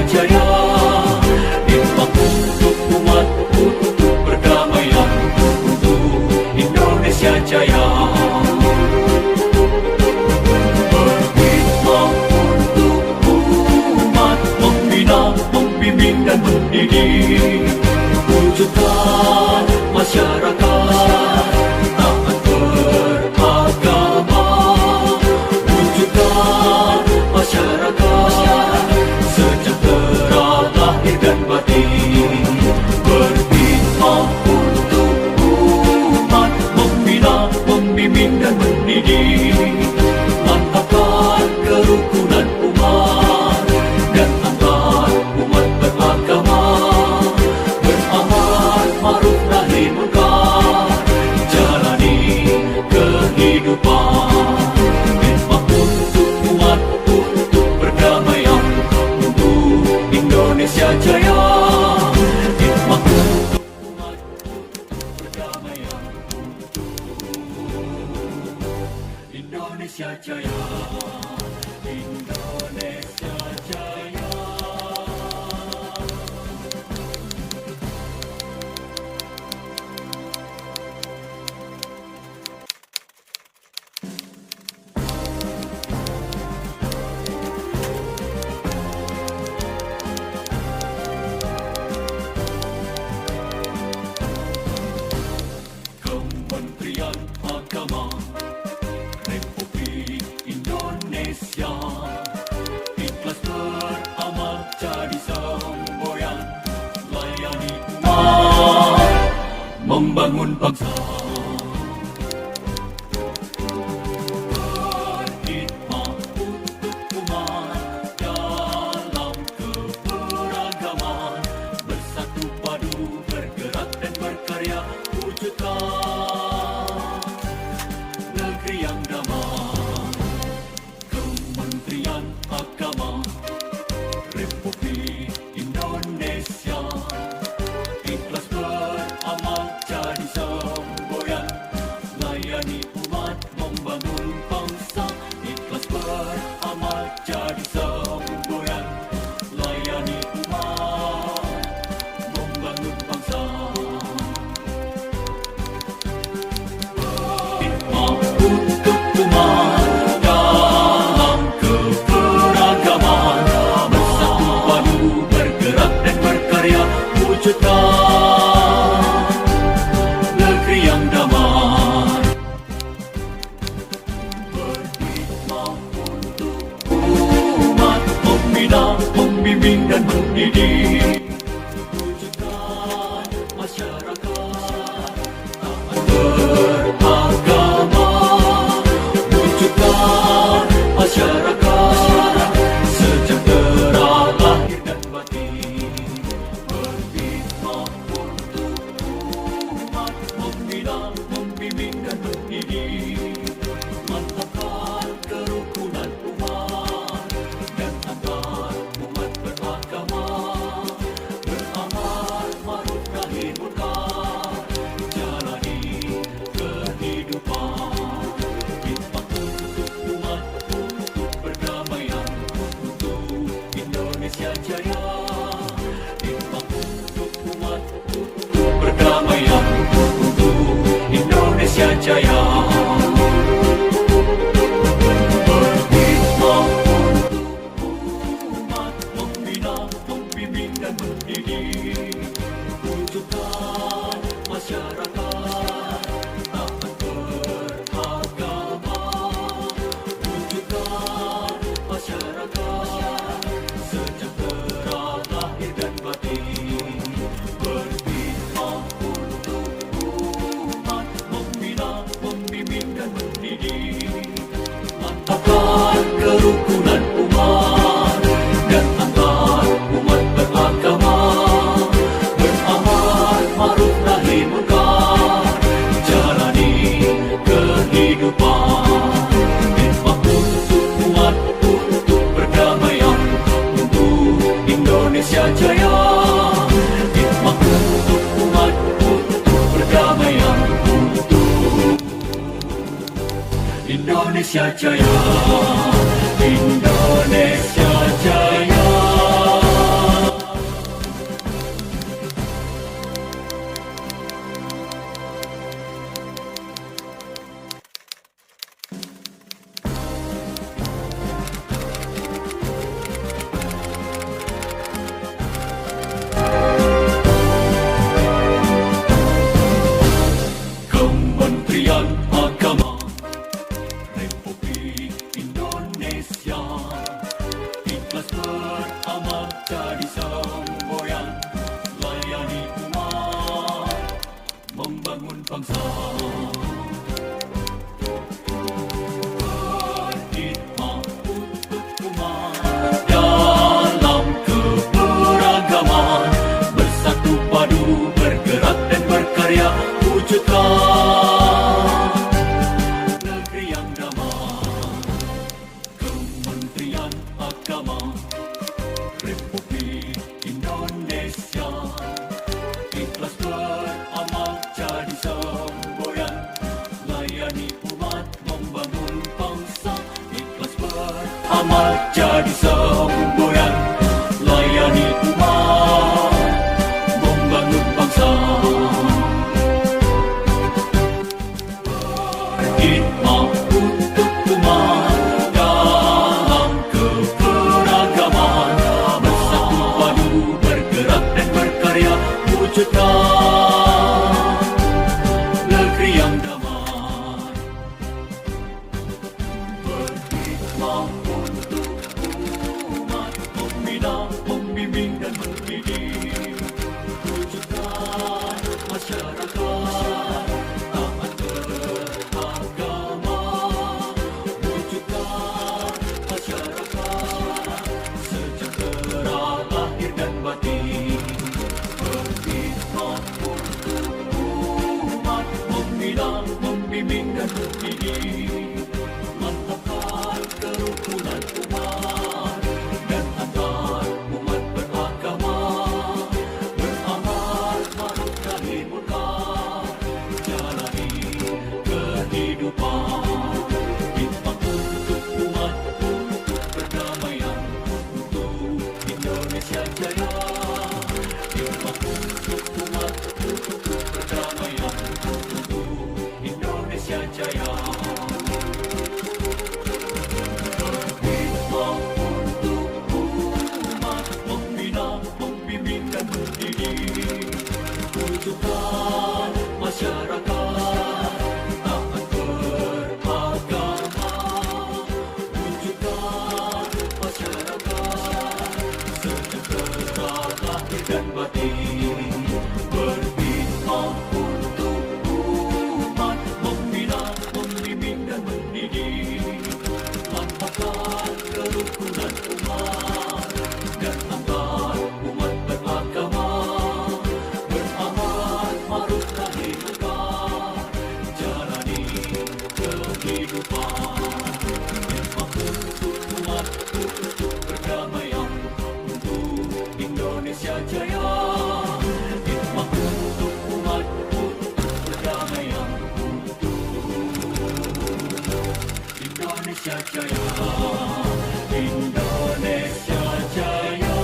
Jaya, hikmah untuk umat, untuk perdamaian, untuk Indonesia Jaya. Berhikmah untuk umat, membina, membimbing dan mendidik, wujudkan masyarakat taat beragama, wujudkan masyarakat sejahtera lahir dan batin. Berhikmah untuk umat, membina, membimbing dan mendidik, mantapkan kerukunan umat dan antar umat beragama, beramal ma'ruf nahi munkar, jalani kehidupan. Hikmah untuk umat, untuk perdamaian, untuk Indonesia Jaya. Hikmah untuk umat, untuk perdamaian, untuk Indonesia Jaya. Indonesia Jaya. Kementerian Agama Republik Indonesia ikhlas beramal jadi semboyan, layani umat, membangun bangsa. Berhikmah untuk umat dalam keberagaman, bersatu padu bergerak dan berkarya, wujudkan negeri yang damai. Kementerian Agama Republik Indonesia ikhlas beramal jadi semboyan, layani umat, membangun bangsa. Ikhlas beramal jadi semboyan, layani umat, membangun bangsa. Hikmah untuk umat dalam keberagaman, bersatu padu bergerak dan berkarya, wujudkan negeri yang damai. Berhikmah untuk umat, membina, membimbing dan mendidik, wujudkan masyarakat taat beragama, wujudkan masyarakat sejahtera lahir dan batin. Berhikmah untuk umat, membina, membimbing dan mendidik, mantapkan kerukunan umat dan antar umat beragama, beramal ma'ruf nahi munkar, jalani kehidupan. Hikmah untuk umat, untuk perdamaian, untuk Indonesia Jaya. Hikmah untuk umat, untuk perdamaian, untuk Indonesia Jaya. Berhikmah untuk umat, membina, membimbing dan mendidik, wujudkan masyarakat taat beragama, wujudkan masyarakat sejahtera lahir dan batin. Berhikmah untuk umat, membina, membimbing dan mendidik, mantapkan kerukunan umat dan antar umat beragama, beramal ma'ruf nahi munkar, jalani kehidupan. Hikmah untuk umat, untuk perdamaian, untuk Indonesia Jaya. Hikmah untuk umat, untuk perdamaian, untuk Indonesia Jaya. Indonesia Jaya. jadi semboyan, layani umat, membangun bangsa. Berkhidmat untuk umat dalam keberagaman, bersatu padu bergerak dan berkarya, wujudkan negeri yang damai. Kementerian Agama Republik Indonesia ikhlas beramal jadi semboyan, layani umat, membangun bangsa. Ikhlas beramal jadi semboyan, layani umat, membangun bangsa. Berkhidmat untuk umat dalam keberagaman, bersatu padu bergerak dan berkarya, wujudkan negeri yang damai. Berkhidmat untuk umat, membina, membimbing dan mendidik, wujudkan masyarakat taat beragama, wujudkan masyarakat sejahtera lahir dan batin. Berkhidmat untuk umat, membina, membimbing dan mendidik, mantapkan kerukunan umat dan antar umat beragama, beramal ma'ruf nahi munkar, jalani kehidupan. Khidmat untuk umat, untuk perdamaian, untuk Indonesia Jaya. Khidmat untuk umat, untuk perdamaian, untuk Indonesia Jaya. Berkhidmat untuk umat, membina, membimbing dan mendidik, wujudkan masyarakat taat beragama, wujudkan masyarakat sejahtera lahir dan batin. Berkhidmat untuk umat, membina, membimbing dan mendidik, mantapkan kerukunan umat dan antar umat beragama, beramal ma'ruf nahi munkar, jalani kehidupan. Khidmat untuk umat, untuk perdamaian, untuk Indonesia Jaya. Khidmat untuk umat, untuk perdamaian, untuk Indonesia Jaya. Indonesia Jaya.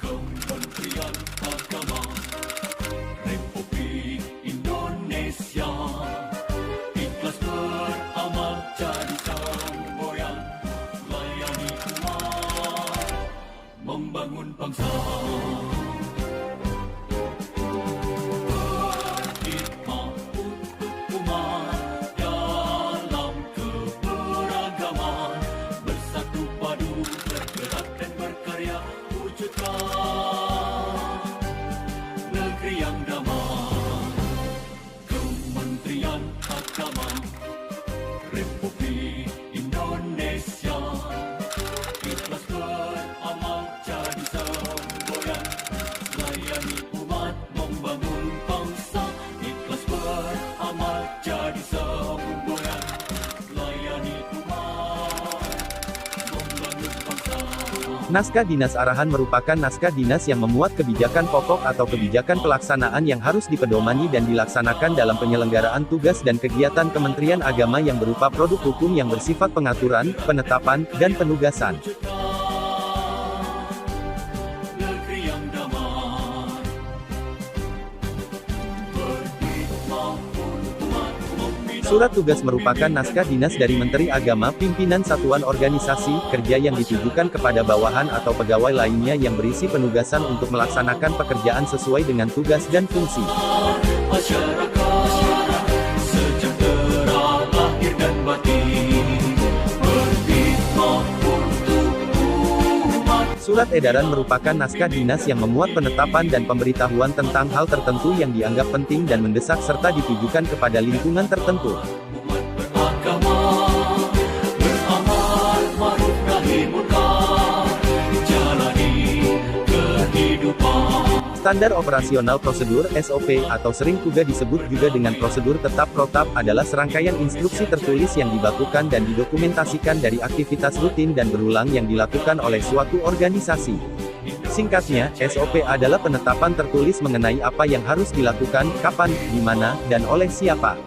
Kementerian Agama Republik Indonesia ikhlas beramal jadi semboyan, layani umat, membangun bangsa. Berkhidmat untuk umat dalam keberagaman, bersatu padu bergerak dan berkarya, wujudkan negeri yang damai. Kementerian Agama Republik Indonesia ikhlas beramal jadi semboyan, layani umat, membangun bangsa. Ikhlas beramal jadi semboyan, layani umat, membangun bangsa. Naskah Dinas Arahan merupakan naskah dinas yang memuat kebijakan pokok atau kebijakan pelaksanaan yang harus dipedomani dan dilaksanakan dalam penyelenggaraan tugas dan kegiatan Kementerian Agama yang berupa produk hukum yang bersifat pengaturan, penetapan, dan penugasan. Negeri yang damai. Berkhidmat untuk Surat tugas merupakan naskah dinas dari Menteri Agama, pimpinan satuan organisasi kerja yang ditujukan kepada bawahan atau pegawai lainnya yang berisi penugasan untuk melaksanakan pekerjaan sesuai dengan tugas dan fungsi. Masyarakat sejahtera lahir dan batin, berkhidmat untuk umat. Surat edaran merupakan naskah dinas yang memuat penetapan dan pemberitahuan tentang hal tertentu yang dianggap penting dan mendesak serta ditujukan kepada lingkungan tertentu. Beragama, beramal ma'ruf nahi munkar, jalani kehidupan. Standar operasional prosedur (SOP) atau sering juga disebut juga dengan prosedur tetap protap adalah serangkaian instruksi tertulis yang dibakukan dan didokumentasikan dari aktivitas rutin dan berulang yang dilakukan oleh suatu organisasi. Singkatnya, SOP adalah penetapan tertulis mengenai apa yang harus dilakukan, kapan, di mana, dan oleh siapa.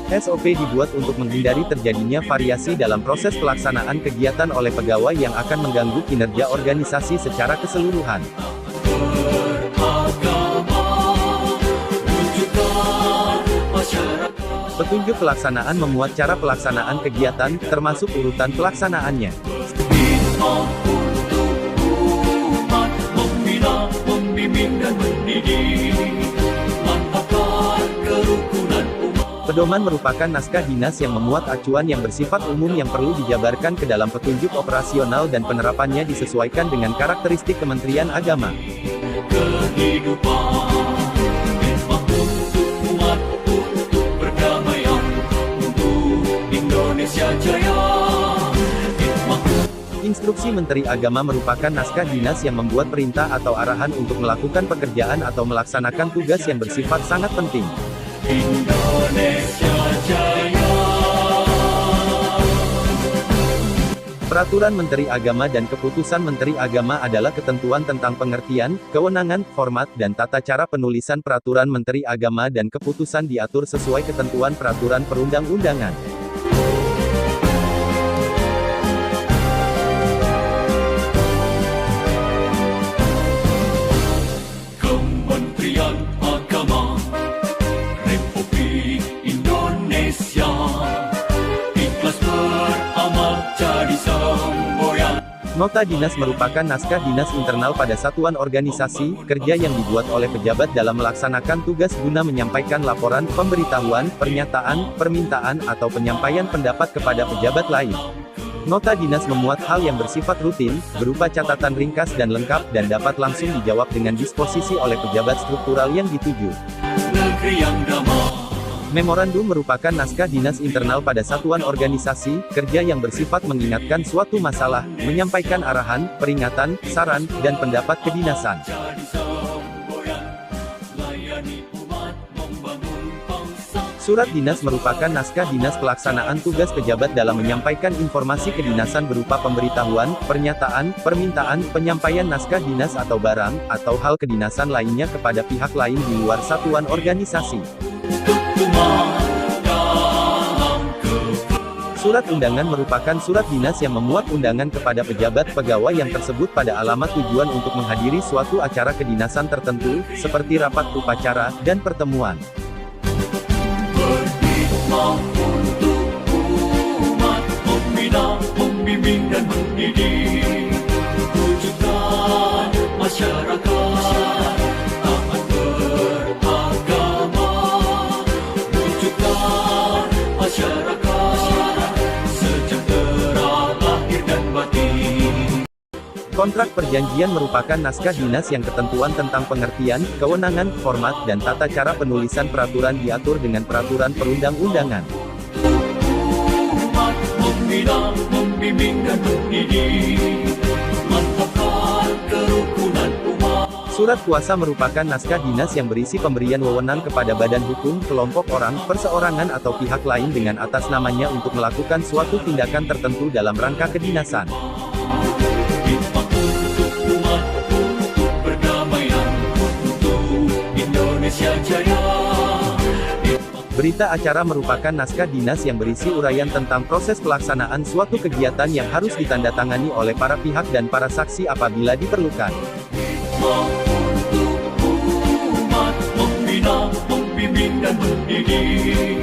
SOP dibuat untuk menghindari terjadinya variasi dalam proses pelaksanaan kegiatan oleh pegawai yang akan mengganggu kinerja organisasi secara keseluruhan. Petunjuk pelaksanaan memuat cara pelaksanaan kegiatan, termasuk urutan pelaksanaannya. Khidmat untuk umat, membina, membimbing dan mendidik, mantapkan kerukunan umat. Pedoman merupakan naskah dinas yang memuat acuan yang bersifat umum yang perlu dijabarkan ke dalam petunjuk operasional dan penerapannya disesuaikan dengan karakteristik Kementerian Agama. Kehidupan, khidmat untuk umat, untuk perdamaian, untuk Indonesia Jaya. Instruksi Menteri Agama merupakan naskah dinas yang membuat perintah atau arahan untuk melakukan pekerjaan atau melaksanakan tugas yang bersifat sangat penting. Indonesia Jaya. Peraturan Menteri Agama dan Keputusan Menteri Agama adalah ketentuan tentang pengertian, kewenangan, format, dan tata cara penulisan peraturan Menteri Agama dan Keputusan diatur sesuai ketentuan peraturan perundang-undangan. Kementerian Agama Republik Indonesia, ikhlas beramal jadi semboyan. Nota dinas merupakan naskah dinas internal pada satuan organisasi kerja yang dibuat oleh pejabat dalam melaksanakan tugas guna menyampaikan laporan, pemberitahuan, pernyataan, permintaan, atau penyampaian pendapat kepada pejabat lain. Nota dinas memuat hal yang bersifat rutin, berupa catatan ringkas dan lengkap, dan dapat langsung dijawab dengan disposisi oleh pejabat struktural yang dituju. Negeri yang damai. Memorandum merupakan naskah dinas internal pada satuan organisasi kerja yang bersifat mengingatkan suatu masalah, menyampaikan arahan, peringatan, saran, dan pendapat kedinasan. Jadi semboyan, layani umat, membangun bangsa. Surat dinas merupakan naskah dinas pelaksanaan tugas pejabat dalam menyampaikan informasi kedinasan berupa pemberitahuan, pernyataan, permintaan, penyampaian naskah dinas atau barang, atau hal kedinasan lainnya kepada pihak lain di luar satuan organisasi. Surat undangan merupakan surat dinas yang memuat undangan kepada pejabat pegawai yang tersebut pada alamat tujuan untuk menghadiri suatu acara kedinasan tertentu, seperti rapat upacara, dan pertemuan. Berkhidmat untuk umat, membina, membimbing dan mendidik, wujudkan masyarakat taat beragama, wujudkan masyarakat sejahtera lahir dan batin. Kontrak perjanjian merupakan naskah dinas yang ketentuan tentang pengertian, kewenangan, format, dan tata cara penulisan peraturan diatur dengan peraturan perundang-undangan. Umat membina, membimbing dan mendidik, mantapkan kerukunan umat. Surat kuasa merupakan naskah dinas yang berisi pemberian wewenang kepada badan hukum, kelompok orang, perseorangan atau pihak lain dengan atas namanya untuk melakukan suatu tindakan tertentu dalam rangka kedinasan. Khidmat untuk umat, untuk perdamaian, untuk Indonesia Jaya. Berita acara merupakan naskah dinas yang berisi uraian tentang proses pelaksanaan suatu kegiatan yang harus ditandatangani oleh para pihak dan para saksi apabila diperlukan. Untuk umat, membina, membimbing dan mendidik,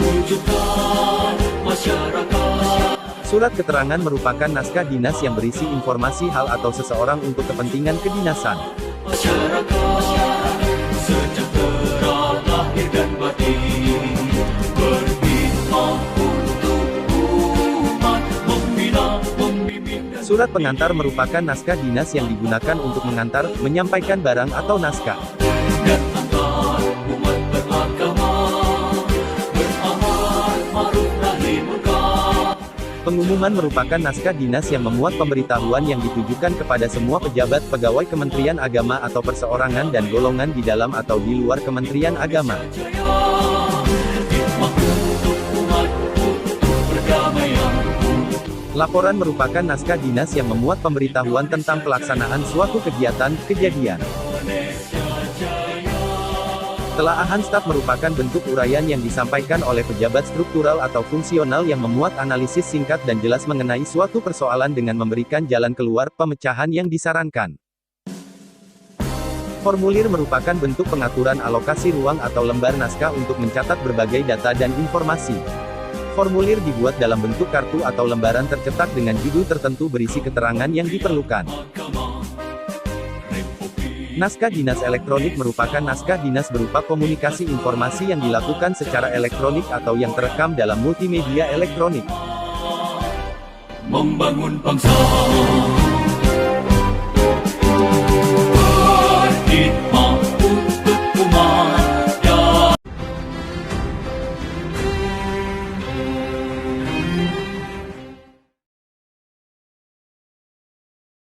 wujudkan Surat keterangan merupakan naskah dinas yang berisi informasi hal atau seseorang untuk kepentingan kedinasan. Sejahtera lahir dan batin, berkhidmat untuk umat, membina, membimbing dan Surat pengantar merupakan naskah dinas yang digunakan untuk mengantar, menyampaikan barang atau naskah. antar umat beragama, beramar ma'ruf nahi munkar. Pengumuman merupakan naskah dinas yang memuat pemberitahuan yang ditujukan kepada semua pejabat, pegawai Kementerian Agama atau perseorangan dan golongan di dalam atau di luar Kementerian Agama. Hikmah untuk umat, untuk perdamaian. Laporan merupakan naskah dinas yang memuat pemberitahuan tentang pelaksanaan suatu kegiatan, kejadian. Telaahan staf merupakan bentuk uraian yang disampaikan oleh pejabat struktural atau fungsional yang memuat analisis singkat dan jelas mengenai suatu persoalan dengan memberikan jalan keluar, pemecahan yang disarankan. Formulir merupakan bentuk pengaturan alokasi ruang atau lembar naskah untuk mencatat berbagai data dan informasi. Formulir dibuat dalam bentuk kartu atau lembaran tercetak dengan judul tertentu berisi keterangan yang diperlukan. Naskah dinas elektronik merupakan naskah dinas berupa komunikasi informasi yang dilakukan secara elektronik atau yang terekam dalam multimedia elektronik. Membangun bangsa.